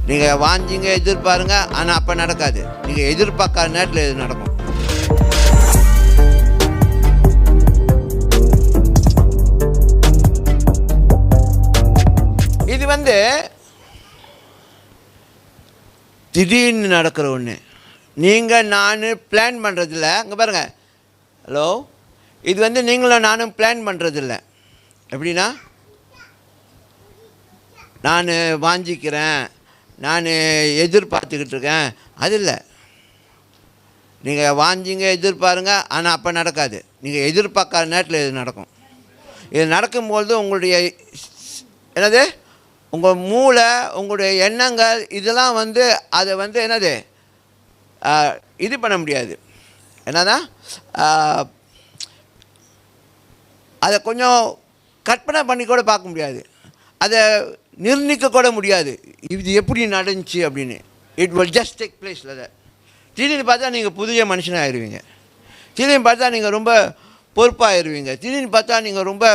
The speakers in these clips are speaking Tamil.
நீங்கள் வாஞ்சிங்க எதிர்பாருங்க, ஆனால் அப்போ நடக்காது. நீங்கள் எதிர்பார்க்காத நேரத்தில் இது நடக்கும். இது திடீர்னு நடக்கிற ஒன்று. நீங்கள் நான் பிளான் பண்ணுறதில்ல. அங்கே பாருங்கள், ஹலோ, இது நீங்களும் நானும் பிளான் பண்ணுறதில்ல. எப்படின்னா, நான் வாஞ்சிக்கிறேன், நான் எதிர்பார்த்துக்கிட்டு இருக்கேன், அது இல்லை. நீங்கள் வாஞ்சிங்க எதிர்பாருங்க, ஆனால் அப்போ நடக்காது. நீங்கள் எதிர்பார்க்காத நேரத்தில் இது நடக்கும். இது நடக்கும்பொழுது உங்களுடைய என்னது, உங்கள் மூளை, உங்களுடைய எண்ணங்கள் இதெல்லாம் அதை என்னது இது பண்ண முடியாது. என்னதான் அதை கொஞ்சம் கற்பனை பண்ணி கூட பார்க்க முடியாது. அதை நிர்ணயிக்க கூட முடியாது இது எப்படி நடந்துச்சு அப்படின்னு. It will just take place. அதை திடீர்னு பார்த்தா நீங்கள் புதிய மனுஷனாக ஆயிடுவீங்க. திடீர்னு பார்த்தா நீங்கள் ரொம்ப பொறுப்பாகிடுவீங்க. திடீர்னு பார்த்தா நீங்கள் ரொம்ப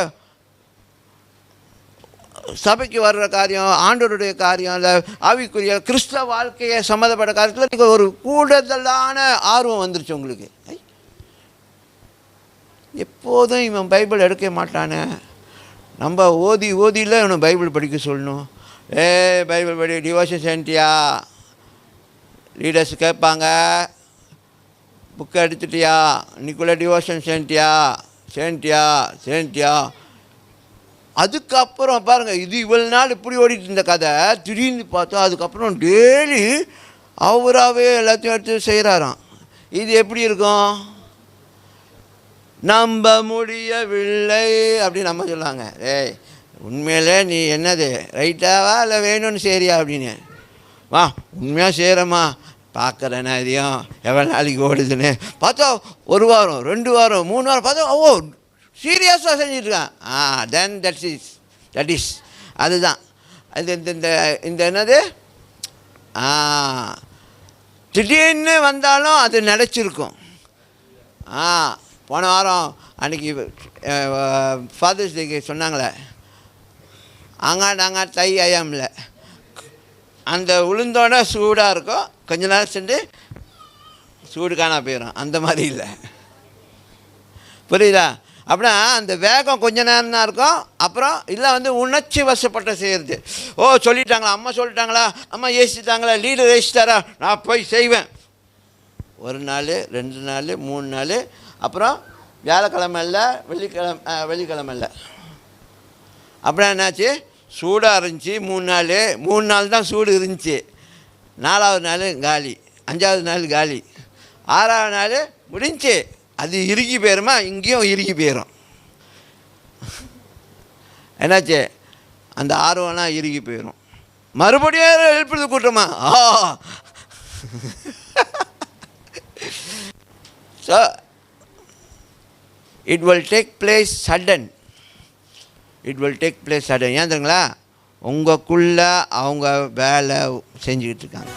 சபைக்கு வர்ற காரியம், ஆண்டவருடைய காரியம், இல்லை ஆவிக்குரிய கிறிஸ்தவ வாழ்க்கையை சம்மந்தப்பட்ட காரியத்தில் நீங்கள் ஒரு கூடுதலான ஆர்வம் வந்துருச்சு உங்களுக்கு. எப்போதும் இவன் பைபிள் எடுக்க மாட்டானே, நம்ம ஓதியில் இவனை பைபிள் படிக்க சொல்லணும். பைபிள் படி, டிவோஷன் சென்ட்டியா, லீடர்ஸ் கேட்பாங்க, புக்கை எடுத்துட்டியா, இன்னைக்குள்ளே டிவோஷன் சென்ட்டியா. அதுக்கப்புறம் பாருங்கள், இது இவ்வளோ நாள் இப்படி ஓடிட்டு இருந்த கதை திடீர்னு பார்த்தா அதுக்கப்புறம் டெய்லி அவராகவே எல்லாத்தையும் எடுத்து செய்கிறாராம். இது எப்படி இருக்கும்? நம்ப முடியவில்லை அப்படின்னு நம்ம சொல்லுவாங்க. உண்மையிலே நீ என்னது ரைட்டாவா இல்லை வேணும்னு சரியா அப்படின்னு. வா, உண்மையாக செய்கிறேம்மா, பார்க்குறேன்னா இதையும் எவ்வளோ நாளைக்கு ஓடுதுன்னு பார்த்தா 1 வாரம் 2 வாரம் 3 வாரம் பார்த்தா ஓ சீரியஸாக செஞ்சிட்ருக்கான். தென் தட் இஸ் அதுதான் அது இந்த என்னது திடீர்னு வந்தாலும் அது நினச்சிருக்கும். போன வாரம் அன்றைக்கி ஃபாதர்ஸ் டேக்கு சொன்னாங்களே, ஆங்காண்டாங்க தை ஐயாமில் அந்த உளுந்தோட சூடாக இருக்கும், கொஞ்ச நேரம் சென்று சூடு காணா போயிடும். அந்த மாதிரி இல்லை, புரியுதா? அப்படின்னா அந்த வேகம் கொஞ்ச நேரம் தான் இருக்கும். அப்புறம் இல்லை உணர்ச்சி வசப்பட்ட செய்கிறது. சொல்லிட்டாங்களா, அம்மா சொல்லிட்டாங்களா, அம்மா ஏசிட்டாங்களா, லீடர் ஏசிட்டாரா, நான் போய் செய்வேன். 1 நாள் 2 நாள் 3 நாள், அப்புறம் வியாழக்கிழமை இல்லை, வெள்ளிக்கிழமை இல்லை. அப்புறம் என்னாச்சு, சூடாக இருந்துச்சு 3 நாள் தான் சூடு இருந்துச்சு. 4வது நாள் காலி, 5வது நாள் காலி, 6வது நாள் முடிஞ்சு. அது இறுகி போயிருமா, இங்கேயும் இறுகி போயிடும். என்னாச்சு, அந்த ஆர்வம்லாம் இறுகி போயிடும். மறுபடியும் எழுப்புறது கூட்டமா. So it will take place sudden. ஏன் தெரியுங்களா? உங்களுக்குள்ளே அவங்க வேலை செஞ்சுக்கிட்டு இருக்காங்க.